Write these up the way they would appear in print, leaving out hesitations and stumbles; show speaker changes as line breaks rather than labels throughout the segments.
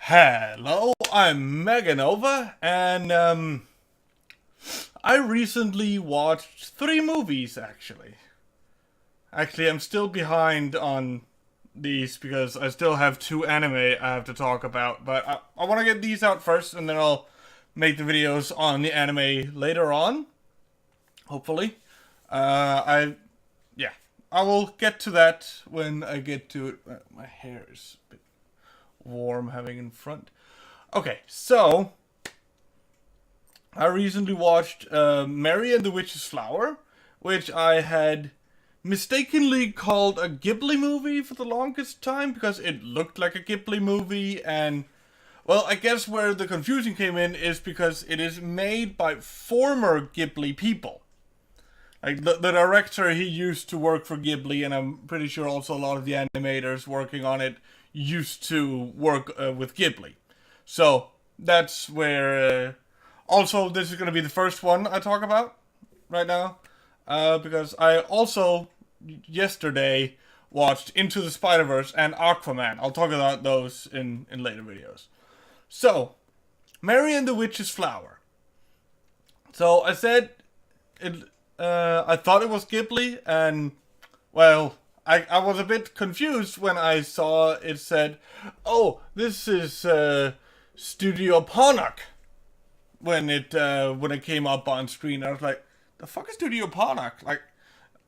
Hello, I'm MegaNova, and I recently watched 3 movies, actually. Actually, I'm still behind on these because I still have 2 anime I have to talk about, but I want to get these out first, and then I'll make the videos on the anime later on, hopefully. Yeah, I will get to that when I get to it. My hair is a bit warm having in front. Okay, so I recently watched Mary and the Witch's Flower, which I had mistakenly called a Ghibli movie for the longest time because it looked like a Ghibli movie, and well, I guess where the confusion came in is because it is made by former Ghibli people. Like the director, he used to work for Ghibli, and I'm pretty sure also a lot of the animators working on it used to work with Ghibli. So that's where. Also, this is going to be the first one I talk about right now, because I also yesterday watched Into the Spider-Verse and Aquaman. I'll talk about those in later videos. So, Mary and the Witch's Flower. So I said it. I thought it was Ghibli, and well, I was a bit confused when I saw it said, "Oh, this is Studio Ponoc." When it came up on screen, I was like, "The fuck is Studio Ponoc? Like,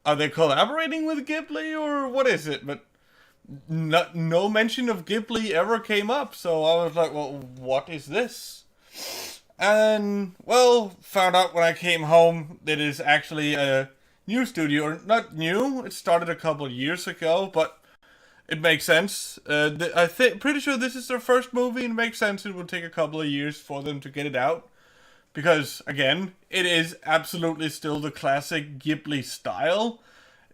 are they collaborating with Ghibli or what is it?" But no mention of Ghibli ever came up, so I was like, "Well, what is this?" And, well, found out when I came home that it is actually a new studio, or not new, it started a couple of years ago, but it makes sense. Pretty sure this is their first movie, and it makes sense it would take a couple of years for them to get it out. Because, again, it is absolutely still the classic Ghibli style.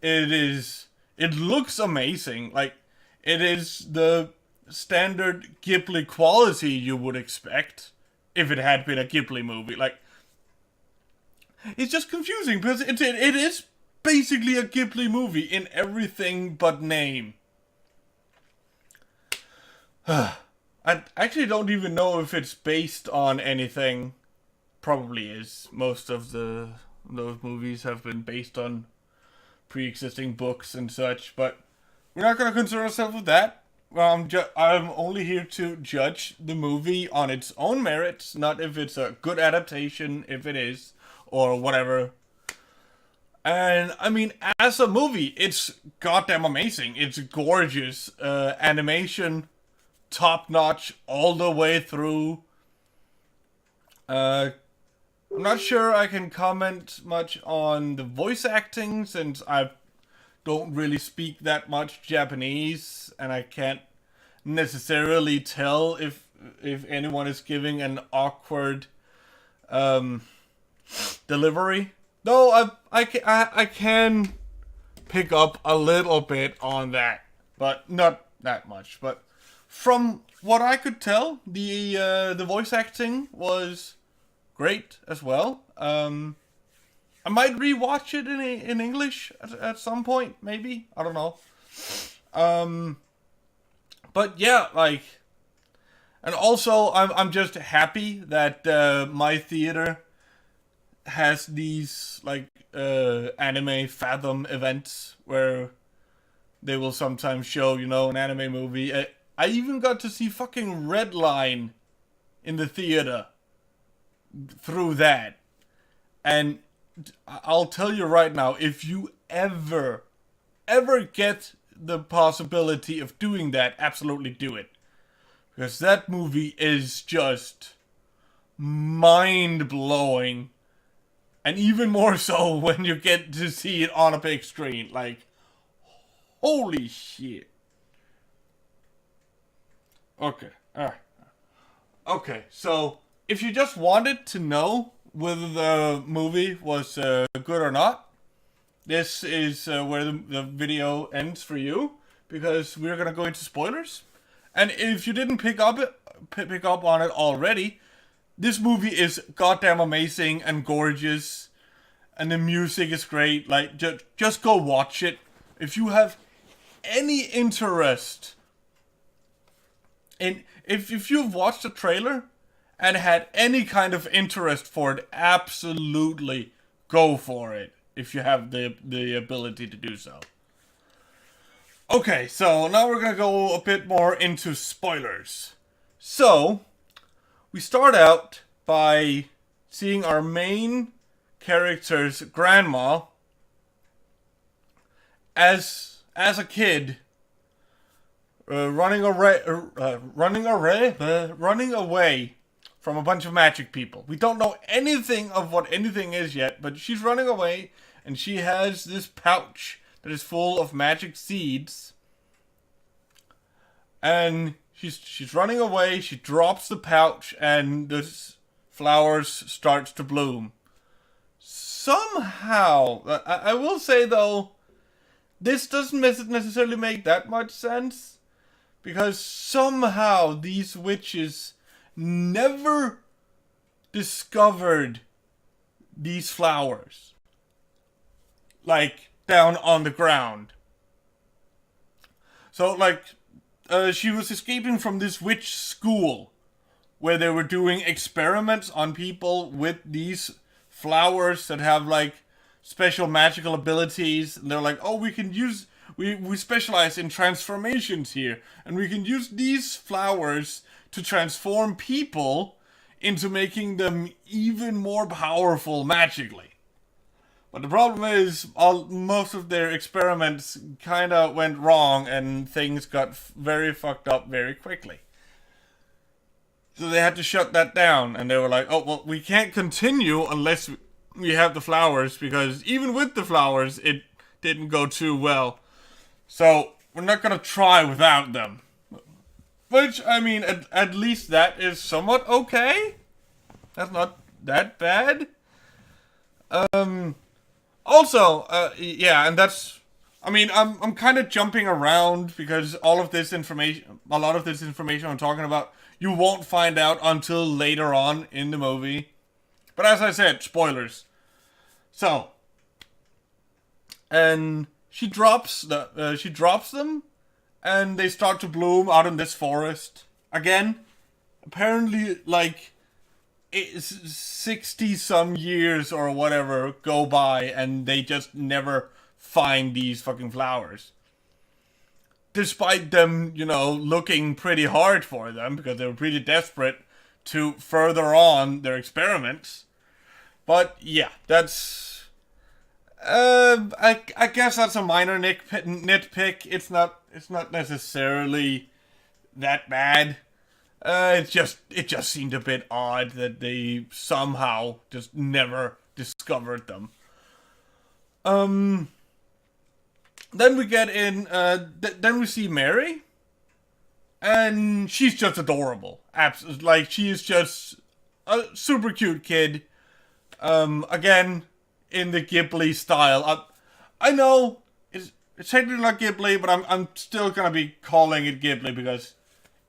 It looks amazing. Like, it is the standard Ghibli quality you would expect if it had been a Ghibli movie. Like, it's just confusing because it is basically a Ghibli movie in everything but name. I actually don't even know if it's based on anything. Probably is. Most of those movies have been based on pre-existing books and such, but we're not going to concern ourselves with that. Well, I'm only here to judge the movie on its own merits, not if it's a good adaptation, if it is, or whatever. And, I mean, as a movie, it's goddamn amazing. It's gorgeous. Animation, top-notch, all the way through. I'm not sure I can comment much on the voice acting, since I don't really speak that much Japanese, and I can't necessarily tell if anyone is giving an awkward delivery. Though I can pick up a little bit on that, but not that much. But from what I could tell, the voice acting was great as well. I might rewatch it in English at some point, maybe. I don't know. But yeah, like, and also I'm just happy that my theater has these like anime Fathom events where they will sometimes show, an anime movie. I even got to see fucking Redline in the theater through that. And I'll tell you right now, if you ever get the possibility of doing that, absolutely do it. Because that movie is just mind-blowing. And even more so when you get to see it on a big screen. Like, holy shit. Okay, alright. Okay, so if you just wanted to know whether the movie was good or not, this is where the video ends for you, because we're gonna go into spoilers. And if you didn't pick up on it already, this movie is goddamn amazing and gorgeous, and the music is great. Like, just go watch it if you have any interest And if you've watched the trailer and had any kind of interest for it, absolutely go for it if you have the ability to do so. Okay, so now we're gonna go a bit more into spoilers. So, we start out by seeing our main character's grandma as a kid running away from a bunch of magic people. We don't know anything of what anything is yet, but she's running away, and she has this pouch that is full of magic seeds. And she's running away. She drops the pouch, and the flowers starts to bloom. Somehow, I will say though, this doesn't necessarily make that much sense, because somehow these witches never discovered these flowers, like, down on the ground. So, like, she was escaping from this witch school where they were doing experiments on people with these flowers that have, like, special magical abilities. And they're like, oh, we can use... We specialize in transformations here, and we can use these flowers to transform people into making them even more powerful magically. But the problem is, most of their experiments kind of went wrong, and things got very fucked up very quickly. So they had to shut that down, and they were like, oh, well, we can't continue unless we have the flowers, because even with the flowers, it didn't go too well. So, we're not gonna try without them. Which, I mean, at least that is somewhat okay. That's not that bad. Also, yeah, and that's... I mean, I'm kind of jumping around, because a lot of this information I'm talking about, you won't find out until later on in the movie. But as I said, spoilers. So, and she drops them, and they start to bloom out in this forest. Again, apparently, like, 60-some years or whatever go by, and they just never find these fucking flowers. Despite them, you know, looking pretty hard for them, because they were pretty desperate to further on their experiments. But, yeah, that's... I guess that's a minor nitpick. It's not necessarily that bad. It just seemed a bit odd that they somehow just never discovered them. Then we get in. Then we see Mary, and she's just adorable. Like, she is just a super cute kid. Again, in the Ghibli style. I know it's technically not Ghibli, but I'm still gonna be calling it Ghibli because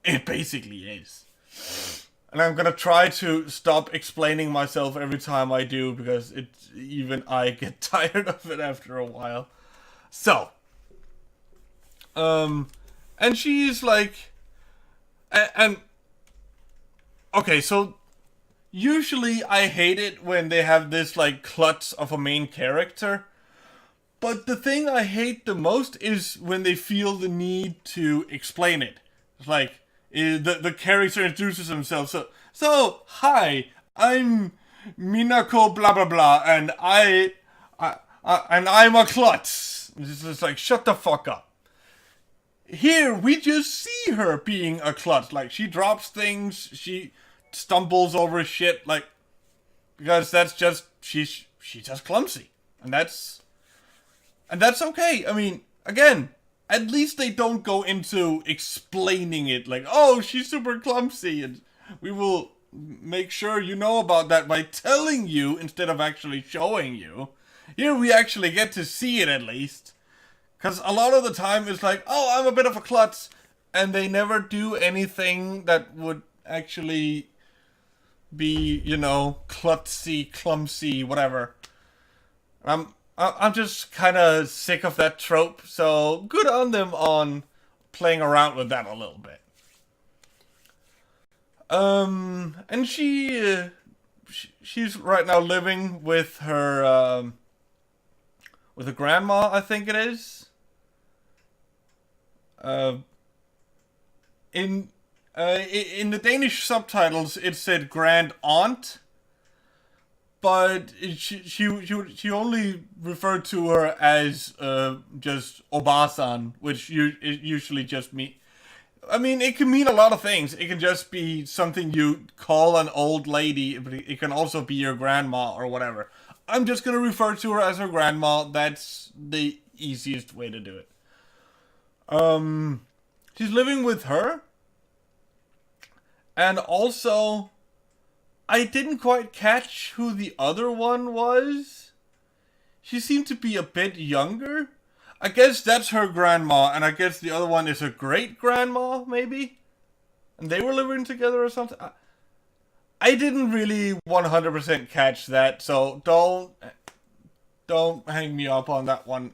it basically is. And I'm gonna try to stop explaining myself every time I do, because even I get tired of it after a while. So, and she's like, and okay, so usually I hate it when they have this, like, klutz of a main character. But the thing I hate the most is when they feel the need to explain it. It's like, the character introduces himself. So hi, I'm Minako blah blah blah, and I'm a klutz. It's just like, shut the fuck up. Here, we just see her being a klutz. Like, she drops things, she stumbles over shit, like, because that's just, she's just clumsy, and that's okay. I mean, again, at least they don't go into explaining it, like, oh, she's super clumsy, and we will make sure you know about that by telling you instead of actually showing you. Here we actually get to see it, at least, because a lot of the time it's like, oh, I'm a bit of a klutz, and they never do anything that would actually be, you know, klutzy, clumsy, whatever. I'm just kind of sick of that trope, so good on them on playing around with that a little bit. And she's right now living with her with a grandma, I think it is. Uh, in in the Danish subtitles, it said grand aunt, but she only referred to her as just obasan, which usually just mean. I mean, it can mean a lot of things. It can just be something you call an old lady, but it can also be your grandma or whatever. I'm just gonna refer to her as her grandma. That's the easiest way to do it. She's living with her, and also, I didn't quite catch who the other one was. She seemed to be a bit younger. I guess that's her grandma, and I guess the other one is her great grandma, maybe? And they were living together or something? I didn't really 100% catch that, so don't hang me up on that one.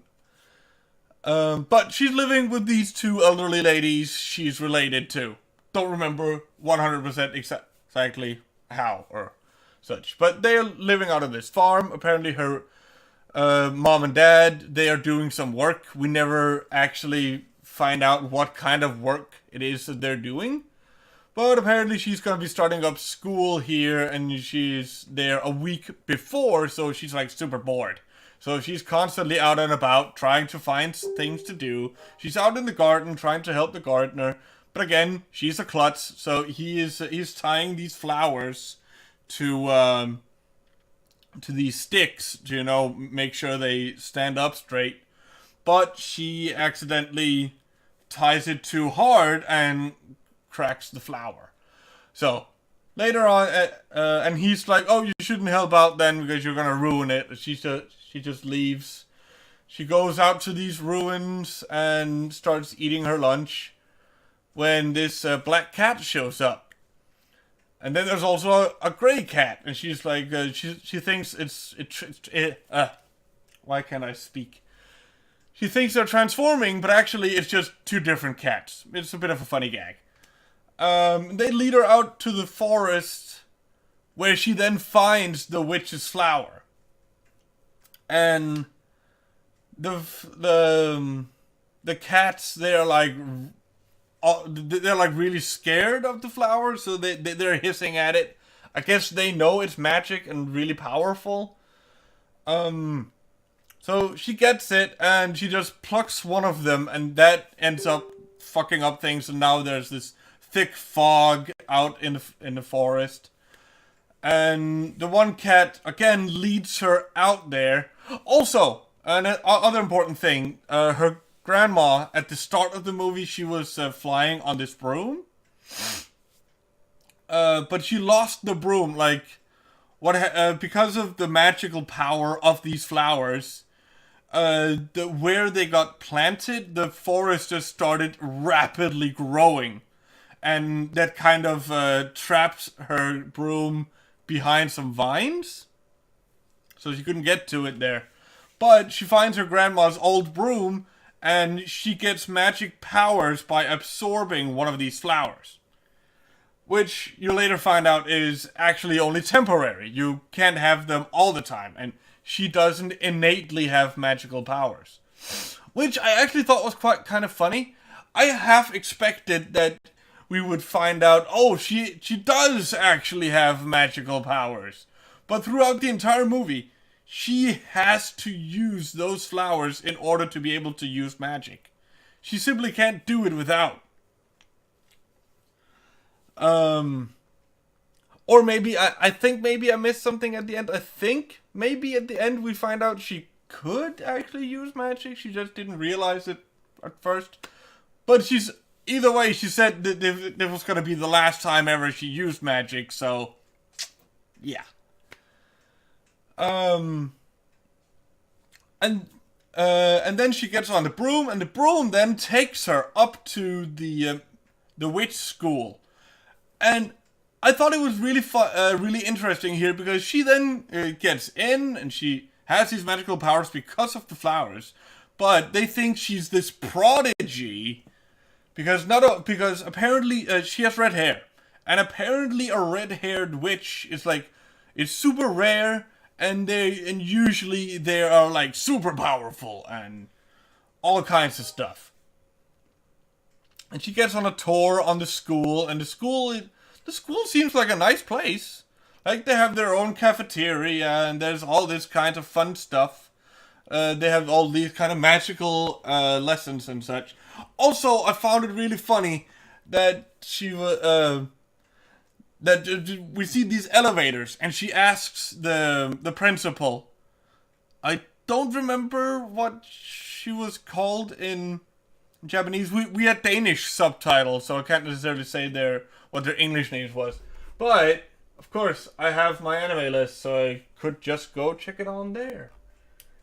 But she's living with these two elderly ladies she's related to. Don't remember 100% exactly how or such. But they're living out of this farm. Apparently her mom and dad, they are doing some work. We never actually find out what kind of work it is that they're doing. But apparently she's going to be starting up school here, and she's there a week before, so she's like super bored. So she's constantly out and about trying to find things to do. She's out in the garden trying to help the gardener. But again, she's a klutz, so he's tying these flowers to these sticks to, you know, make sure they stand up straight. But she accidentally ties it too hard and cracks the flower. So later on, and he's like, "Oh, you shouldn't help out then because you're gonna ruin it." She just leaves. She goes out to these ruins and starts eating her lunch when this black cat shows up. And then there's also a gray cat, and she's like, she thinks why can't I speak? She thinks they're transforming, but actually it's just two different cats. It's a bit of a funny gag. They lead her out to the forest, where she then finds the witch's flower. And the cats, they're like really scared of the flower, so they're hissing at it. I guess they know it's magic and really powerful. So she gets it, and she just plucks one of them, and that ends up fucking up things, and now there's this thick fog out in the forest. And the one cat, again, leads her out there. Also, another important thing, her grandma, at the start of the movie, she was flying on this broom. But she lost the broom, like, because of the magical power of these flowers, where they got planted, the forest just started rapidly growing. And that kind of traps her broom behind some vines. So she couldn't get to it there. But she finds her grandma's old broom, and she gets magic powers by absorbing one of these flowers. Which you later find out is actually only temporary. You can't have them all the time. And she doesn't innately have magical powers. Which I actually thought was quite kind of funny. I half expected that we would find out, oh, she does actually have magical powers. But throughout the entire movie, she has to use those flowers in order to be able to use magic. She simply can't do it without. Or maybe, I think maybe I missed something at the end. I think maybe at the end we find out she could actually use magic. She just didn't realize it at first. But either way, she said that this was going to be the last time ever she used magic, so yeah. And then she gets on the broom, and the broom then takes her up to the witch school. And I thought it was really really interesting here, because she then gets in, and she has these magical powers because of the flowers. But they think she's this prodigy because apparently she has red hair, And apparently a red-haired witch is like, it's super rare, and usually they are like super powerful and all kinds of stuff. And she gets on a tour on the school, and the school seems like a nice place. Like, they have their own cafeteria, and there's all this kind of fun stuff. They have all these kind of magical lessons and such. Also, I found it really funny that we see these elevators, and she asks the principal. I don't remember what she was called in Japanese. We had Danish subtitles, so I can't necessarily say what their English names was. But of course, I have my anime list, so I could just go check it on there.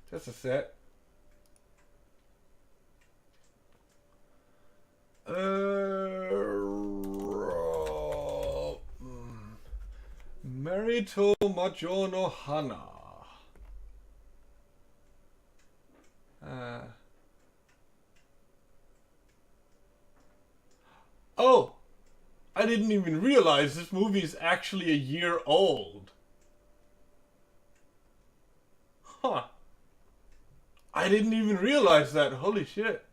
Just a sec. Marito Majo no Hana. Oh, I didn't even realize this movie is actually a year old. Huh. I didn't even realize that. Holy shit.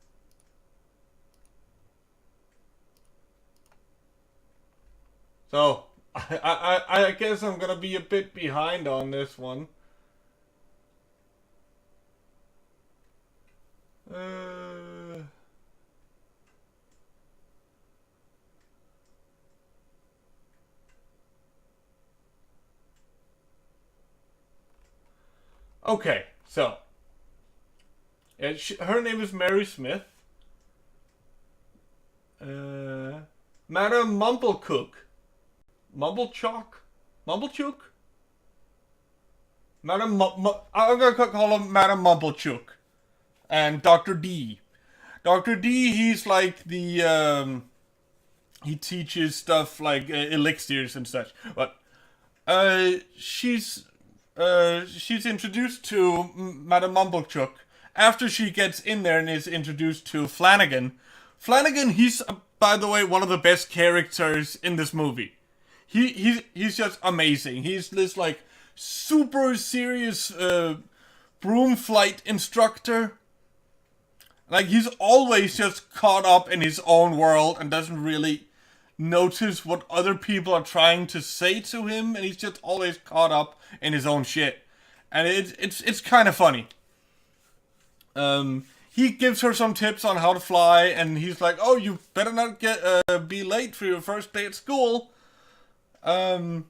So, I guess I'm gonna be a bit behind on this one. Okay, so her name is Mary Smith. Madam Mumblecook. Mumblechook? I'm gonna call him Madam Mumblechook. And Dr. D. Dr. D, he's like the, he teaches stuff like elixirs and such. But, she's introduced to Madam Mumblechook after she gets in there and is introduced to Flanagan. Flanagan, he's, by the way, one of the best characters in this movie. He's just amazing. He's this, like, super serious broom flight instructor. Like, he's always just caught up in his own world and doesn't really notice what other people are trying to say to him, and he's just always caught up in his own shit. And it's kind of funny. He gives her some tips on how to fly, and he's like, "Oh, you better not be late for your first day at school." And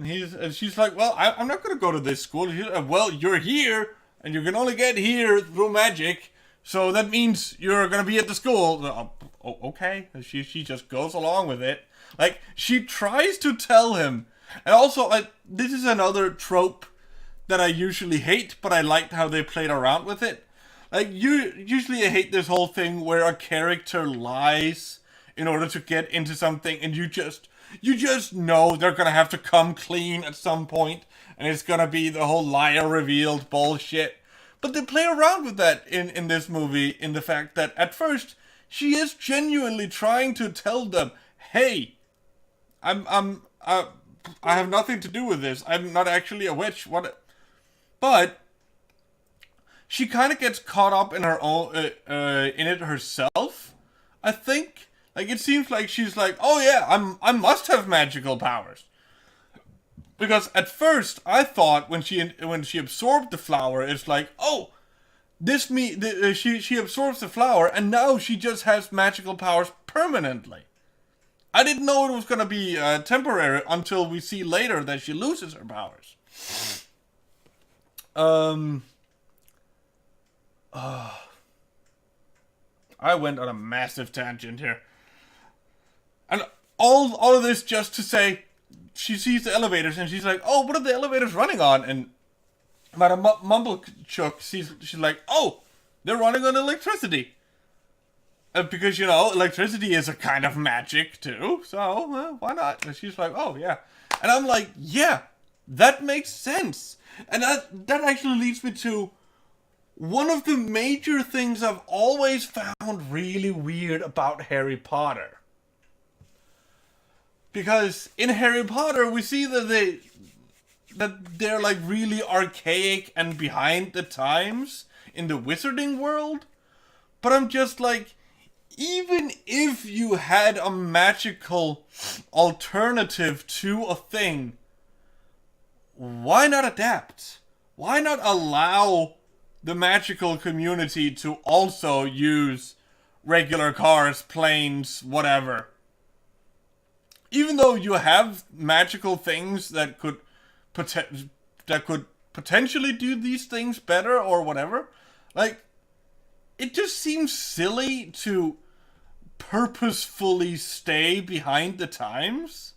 she's like, "Well, I'm not gonna go to this school." He's like, "Well, you're here, and you can only get here through magic. So that means you're gonna be at the school." Okay. She just goes along with it. Like, she tries to tell him. And also, this is another trope that I usually hate, but I liked how they played around with it. Like, usually I hate this whole thing where a character lies in order to get into something, and you just know they're gonna have to come clean at some point, and it's gonna be the whole liar revealed bullshit. But they play around with that in this movie, in the fact that at first she is genuinely trying to tell them, "Hey, I have nothing to do with this. I'm not actually a witch." But she kind of gets caught up in her own in it herself. I think, like, it seems like she's like, "Oh yeah, I must have magical powers." Because at first I thought when she absorbed the flower, it's like, "Oh, she absorbs the flower and now she just has magical powers permanently." I didn't know it was gonna be temporary until we see later that she loses her powers. I went on a massive tangent here, and all of this just to say, she sees the elevators and she's like, "Oh, what are the elevators running on?" And Madam Mumblechook, she's like, "Oh, they're running on electricity." Because, you know, electricity is a kind of magic too, so why not? And she's like, "Oh yeah," and I'm like, "Yeah, that makes sense." And that actually leads me to one of the major things I've always found really weird about Harry Potter. Because in Harry Potter, we see that they're like really archaic and behind the times in the wizarding world. But I'm just like, even if you had a magical alternative to a thing, why not adapt? Why not allow the magical community to also use regular cars, planes, whatever? Even though you have magical things that could potentially do these things better or whatever, like, it just seems silly to purposefully stay behind the times.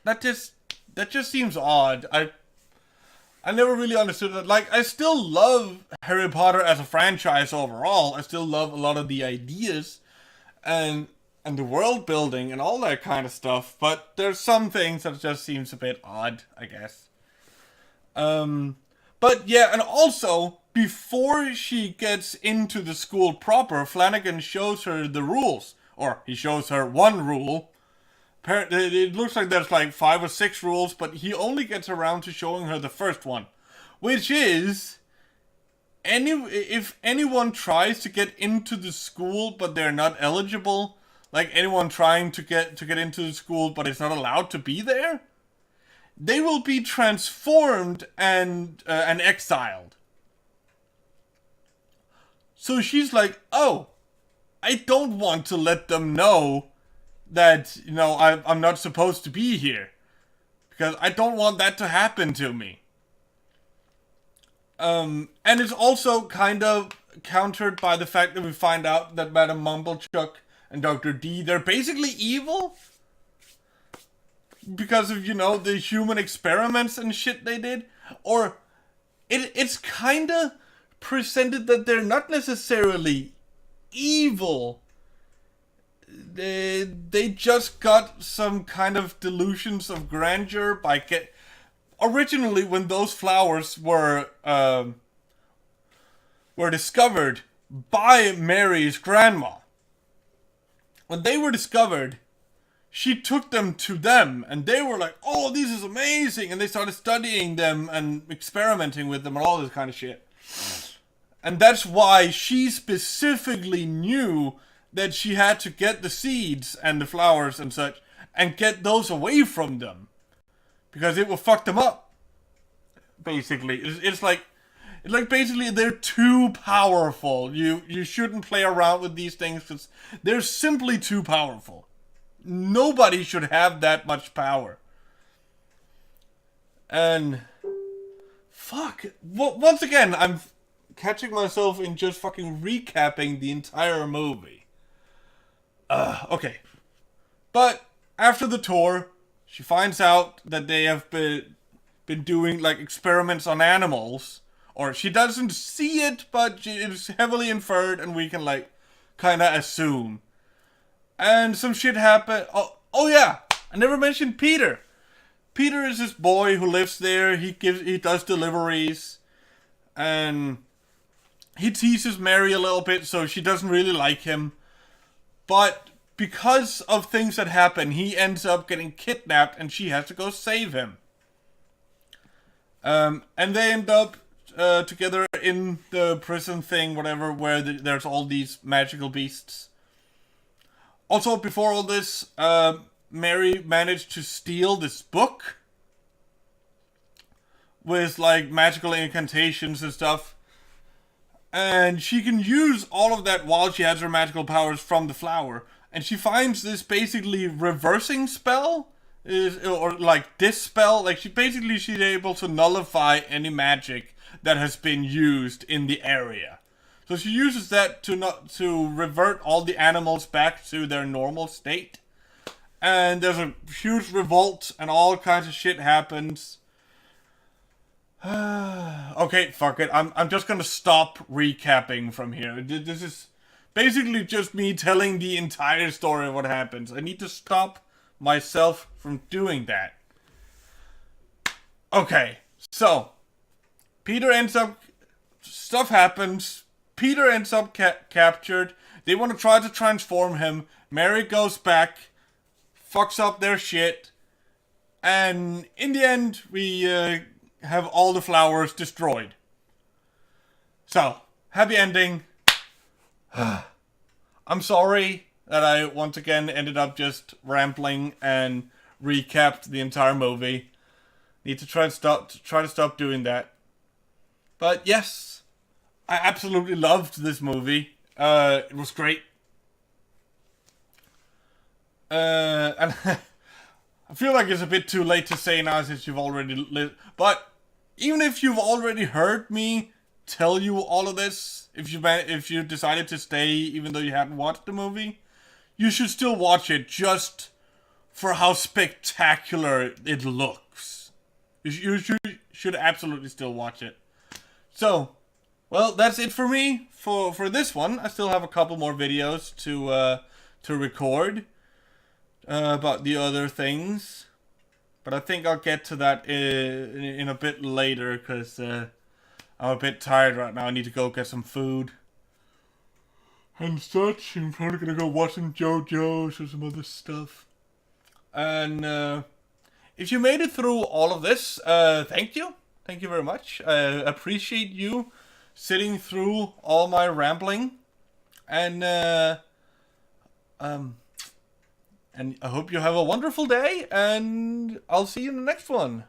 That just seems odd. I never really understood that. Like, I still love Harry Potter as a franchise overall. I still love a lot of the ideas and the world building and all that kind of stuff. But there's some things that just seems a bit odd, I guess. But yeah, and also, before she gets into the school proper, Flanagan shows her the rules. Or he shows her one rule. It looks like there's like 5 or 6 rules, but he only gets around to showing her the first one. Which is, if anyone tries to get into the school but they're not eligible, like anyone trying to get into the school but is not allowed to be there, they will be transformed and exiled. So she's like, oh, I don't want to let them know that, you know, I'm not supposed to be here. Because I don't want that to happen to me. And it's also kind of countered by the fact that we find out that Madame Mumblechuck and Dr. D, they're basically evil. Because of, you know, the human experiments and shit they did. Or, it's kind of presented that they're not necessarily evil. They just got some kind of delusions of grandeur by originally when those flowers were discovered by Mary's grandma. When they were discovered, she took them to them, and they were like, oh, this is amazing, and they started studying them and experimenting with them and all this kind of shit. And that's why she specifically knew that she had to get the seeds and the flowers and such, and get those away from them. Because it will fuck them up. Basically. It's like basically they're too powerful. You shouldn't play around with these things because they're simply too powerful. Nobody should have that much power. And fuck. Once again, I'm catching myself in just fucking recapping the entire movie. Okay. But after the tour, she finds out that they have been doing like experiments on animals. Or she doesn't see it, but it's heavily inferred and we can like kind of assume. And some shit happened. Oh yeah, I never mentioned Peter. Peter is this boy who lives there. He does deliveries. And he teases Mary a little bit, so she doesn't really like him. But because of things that happen, he ends up getting kidnapped and she has to go save him. And they end up together in the prison thing, whatever, where there's all these magical beasts. Also, before all this, Mary managed to steal this book with like magical incantations and stuff. And she can use all of that while she has her magical powers from the flower. And she finds this basically reversing spell, or like dispel. Like she's able to nullify any magic that has been used in the area. So she uses that to revert all the animals back to their normal state. And there's a huge revolt and all kinds of shit happens. Okay, fuck it. I'm just gonna stop recapping from here. This is basically just me telling the entire story of what happens. I need to stop myself from doing that. Okay, so Peter ends up... Stuff happens. Peter ends up captured. They want to try to transform him. Mary goes back fucks up their shit, and in the end, we have all the flowers destroyed. So, happy ending. I'm sorry that I once again ended up just rambling and recapped the entire movie. Need to try to stop doing that. But yes, I absolutely loved this movie. It was great. And I feel like it's a bit too late to say now since you've already but even if you've already heard me tell you all of this, if you decided to stay even though you hadn't watched the movie, you should still watch it just for how spectacular it looks. You should absolutely still watch it. So, well, that's it for me for this one. I still have a couple more videos to record about the other things, but I think I'll get to that in a bit later because I'm a bit tired right now. I need to go get some food and such. I'm probably gonna go watch some JoJo's or some other stuff. And if you made it through all of this, thank you. Thank you very much. I appreciate you sitting through all my rambling. And I hope you have a wonderful day, and I'll see you in the next one.